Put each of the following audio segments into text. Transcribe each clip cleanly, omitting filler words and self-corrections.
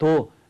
2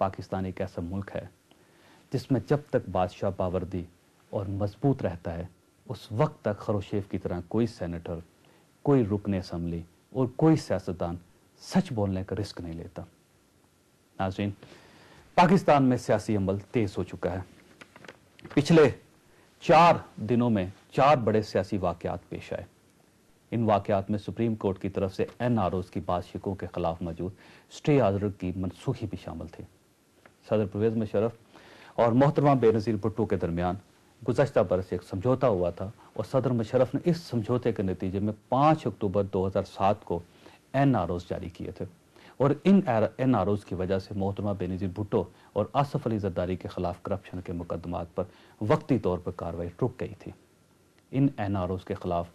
پاکستان ایک ایسا ملک ہے جس میں جب تک بادشاہ باوردی اور مضبوط رہتا ہے اس وقت تک خروشیف کی طرح کوئی سینیٹر، کوئی رکن اسمبلی اور کوئی سیاستدان سچ بولنے کا رسک نہیں لیتا۔ ناظرین، پاکستان میں سیاسی عمل تیز ہو چکا ہے۔ پچھلے 4 دنوں میں 4 بڑے سیاسی واقعات پیش آئے۔ ان واقعات میں سپریم کورٹ کی طرف سے NROs کی بعض شکوں کے خلاف موجود سٹے آرڈر کی منسوخی بھی شامل تھی۔ صدر پرویز مشرف اور محترمہ بے نظیر بھٹو کے درمیان گزشتہ برس ایک سمجھوتا ہوا تھا اور صدر مشرف نے اس سمجھوتے کے نتیجے میں 5 اکتوبر 2007 کو NROs جاری کیے تھے، اور ان NROs کی وجہ سے محترمہ بے نظیر بھٹو اور آصف علی زرداری کے خلاف کرپشن کے مقدمات پر وقتی طور پر کارروائی رک گئی تھی۔ ان NROs کے خلاف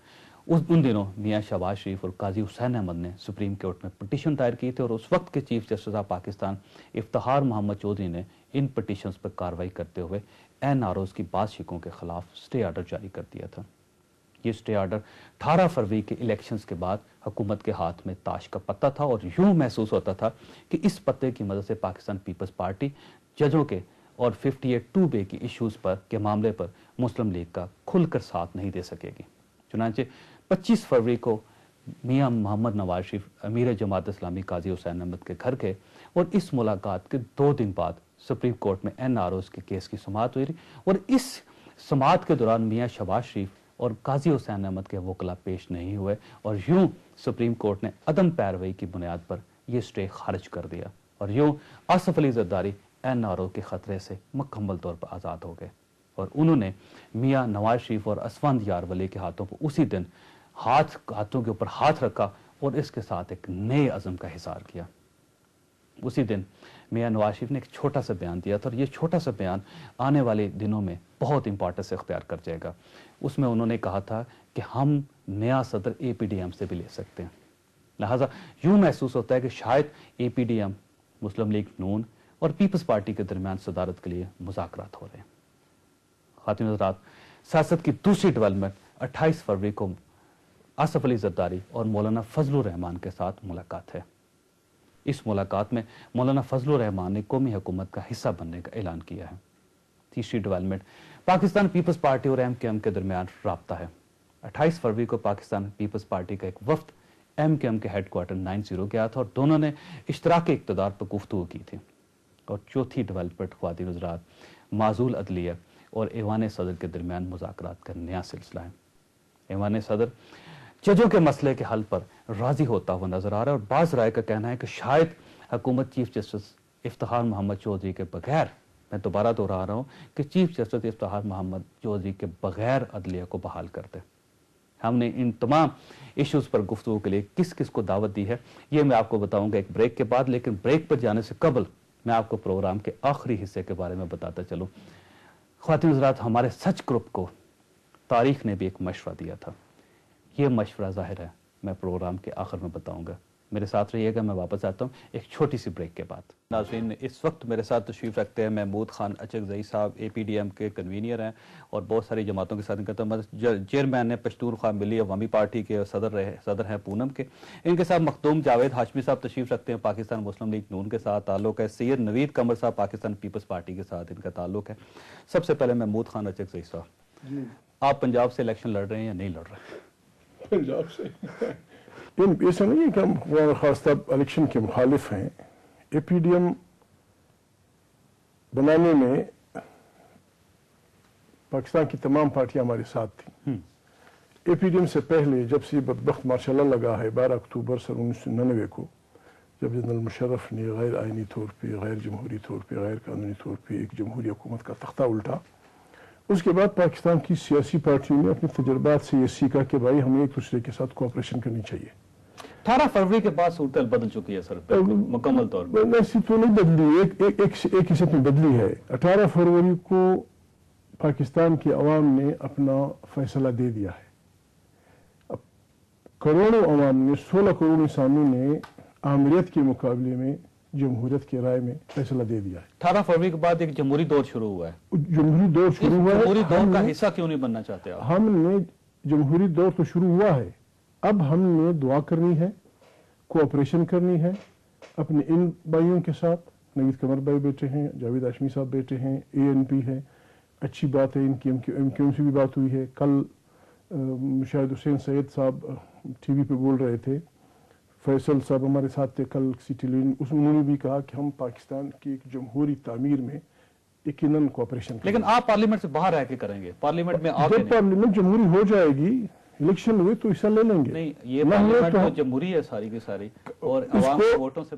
ان دنوں میاں شہباز شریف اور قاضی حسین احمد نے سپریم کورٹ میں پٹیشن دائر کی تھی، اور اس وقت کے chief justice of Pakistan Iftikhar Muhammad Chaudhry نے ان پٹیشنز پر کارروائی کرتے ہوئے NROs کی بعض شکوں کے خلاف سٹے آرڈر جاری کر دیا تھا۔ یہ سٹے آرڈر 18 فروری کے الیکشنز کے بعد حکومت کے ہاتھ میں تاش کا پتہ تھا، اور یوں محسوس ہوتا تھا کہ اس پتے کی مدد سے پاکستان پیپلز پارٹی ججوں کے اور 58(2)(b) کی ایشوز کے معاملے پر مسلم لیگ کا کھل کر ساتھ نہیں دے سکے گی۔ چنانچہ 25 فروری کو میاں محمد نواز شریف امیر جماعت اسلامی قاضی حسین احمد کے گھر گئے، اور اس ملاقات کے 2 دن بعد سپریم کورٹ میں NROs کے کیس کی سماعت ہوئی، اور اس سماعت کے دوران میاں شہباز شریف اور قاضی حسین احمد کے وکلاء پیش نہیں ہوئے، اور یوں سپریم کورٹ نے عدم پیروی کی بنیاد پر یہ سٹے خارج کر دیا، اور یوں آصف علی زرداری NRO کے خطرے سے مکمل طور پر آزاد ہو گئے، اور انہوں نے میاں نواز شریف اور اسفند یار ولی کے ہاتھوں پر اسی دن ہاتھوں کے اوپر ہاتھ رکھا اور اس کے ساتھ ایک نئے عزم کا اظہار کیا۔ اسی دن میاں نواز شریف نے ایک چھوٹا سا بیان دیا تھا، اور یہ چھوٹا سا بیان آنے والے دنوں میں بہت امپورٹنس اختیار کر جائے گا۔ اس میں انہوں نے کہا تھا کہ ہم نیا صدر APDM سے بھی لے سکتے ہیں، لہٰذا یوں محسوس ہوتا ہے کہ شاید APDM، مسلم لیگ نون اور پیپلز پارٹی کے درمیان صدارت کے لیے مذاکرات ہو رہے ہیں۔ خواتین حضرات، سیاست کی دوسری ڈیولپمنٹ 28 فروری کو آصف علی زرداری اور مولانا فضل الرحمان کے ساتھ ملاقات ہے۔ اس ملاقات میں مولانا فضل الرحمان نے قومی حکومت کا حصہ بننے کا اعلان کیا ہے۔ تیسری ڈیولپمنٹ پاکستان پیپلز پارٹی اور MKM کے درمیان رابطہ ہے۔ 28 فروری کو پاکستان پیپلز پارٹی کا ایک وفد MKM کے ہیڈ کوارٹر 90 گیا تھا، اور دونوں نے اشتراک اقتدار پر گفتگو کی تھی۔ اور چوتھی ڈیولپمنٹ خواتین حضرات، معزول عدلیہ اور ایوان صدر کے درمیان مذاکرات کا نیا سلسلہ ہے۔ ایوان صدر ججوں کے مسئلے کے حل پر راضی ہوتا ہوا نظر آ رہا ہے، اور بعض رائے کا کہنا ہے کہ شاید حکومت چیف جسٹس افتخار محمد چودھری کے بغیر، میں دوبارہ دہرا رہا ہوں کہ چیف جسٹس افتخار محمد چودھری کے بغیر عدلیہ کو بحال کر دے۔ ہم نے ان تمام ایشوز پر گفتگو کے لیے کس کس کو دعوت دی ہے یہ میں آپ کو بتاؤں گا ایک بریک کے بعد، لیکن بریک پر جانے سے قبل میں آپ کو پروگرام کے آخری حصے کے بارے میں بتاتا چلوں۔ خواتین حضرات، ہمارے سچ گروپ کو تاریخ نے بھی ایک مشورہ دیا تھا، یہ مشورہ ظاہر ہے میں پروگرام کے آخر میں بتاؤں گا۔ میرے ساتھ رہیے گا، میں واپس آتا ہوں ایک چھوٹی سی بریک کے بعد۔ ناظرین، اس وقت میرے ساتھ تشریف رکھتے ہیں محمود خان اچکزئی صاحب، APDM کے کنوینئر ہیں اور بہت ساری جماعتوں کے ساتھ کرتے ہیں، چیئرمین ہیں پشتون خواہ ملی عوامی پارٹی کے، اور صدر ہیں پونم کے۔ ان کے ساتھ مخدوم جاوید ہاشمی صاحب تشریف رکھتے ہیں، پاکستان مسلم لیگ نون کے ساتھ تعلق ہے۔ سید نوید قمر صاحب پاکستان پیپلز پارٹی کے ساتھ ان کا تعلق ہے۔ سب سے پہلے محمود خان اچکزئی صاحب، آپ پنجاب سے الیکشن لڑ رہے ہیں یا نہیں لڑ رہے ہیں؟ پنجاب سے ایسا نہیں ہے کہ ہم خاص طور الیکشن کے مخالف ہیں۔ APDM بنانے میں پاکستان کی تمام پارٹیاں ہمارے ساتھ تھیں۔ APDM سے پہلے جب سے یہ بدبخت مارشاء اللہ لگا ہے 12 اکتوبر سن 1999 کو، جب جنرل مشرف نے غیر آئینی طور پہ، غیر جمہوری طور پہ، غیر قانونی طور پہ ایک جمہوری حکومت کا تختہ الٹا، اس کے بعد پاکستان کی سیاسی پارٹیوں نے اپنے تجربات سے یہ سیکھا کہ بھائی ہمیں ایک دوسرے کے ساتھ کوآپریشن کرنی چاہیے۔ 18 فروری کے بعد صورتحال بدل چکی ہے سر، مکمل طور پر ایسی تو نہیں بدلی، ایک حصے میں بدلی ہے۔ 18 فروری کو پاکستان کی عوام نے اپنا فیصلہ دے دیا ہے۔ اب کروڑوں عوام نے، 16 کروڑ انسانوں نے آمریت کے مقابلے میں جمہوریت کے رائے میں فیصلہ دے دیا ہے۔ 18 فروری کے بعد ایک جمہوری دور شروع ہوا ہے۔ جمہوری دور شروع ہوا ہے، جمہوری دور کا حصہ کیوں نہیں بننا چاہتے آپ؟ ہم نے جمہوری دور تو شروع ہوا ہے، اب ہم نے دعا کرنی ہے، کوآپریشن کرنی ہے اپنے ان بھائیوں کے ساتھ نوید قمر بھائی بیٹے ہیں, جاوید ہاشمی صاحب بیٹے ہیں, ANP ہے, اچھی بات ہے. ان کی MQM سے بھی بات ہوئی ہے. کل شاید حسین سید صاحب ٹی وی پہ بول رہے تھے, فیصل صاحب ہمارے ساتھ تھے کل کسی ٹیلی ویژن, انہوں نے بھی کہا کہ ہم پاکستان کی ایک جمہوری تعمیر میں یقیناً کوآپریشن کریں. لیکن آپ پارلیمنٹ سے باہر رہ کے کریں گے, پارلیمنٹ میں آپ جب پارلیمنٹ جمہوری ہو جائے گی, الیکشن ہوئے تو حصہ لے لیں گے. نہیں, یہ پارلیمنٹ تو جمہوری ہے ساری کی ساری, اور عوام کے ووٹوں سے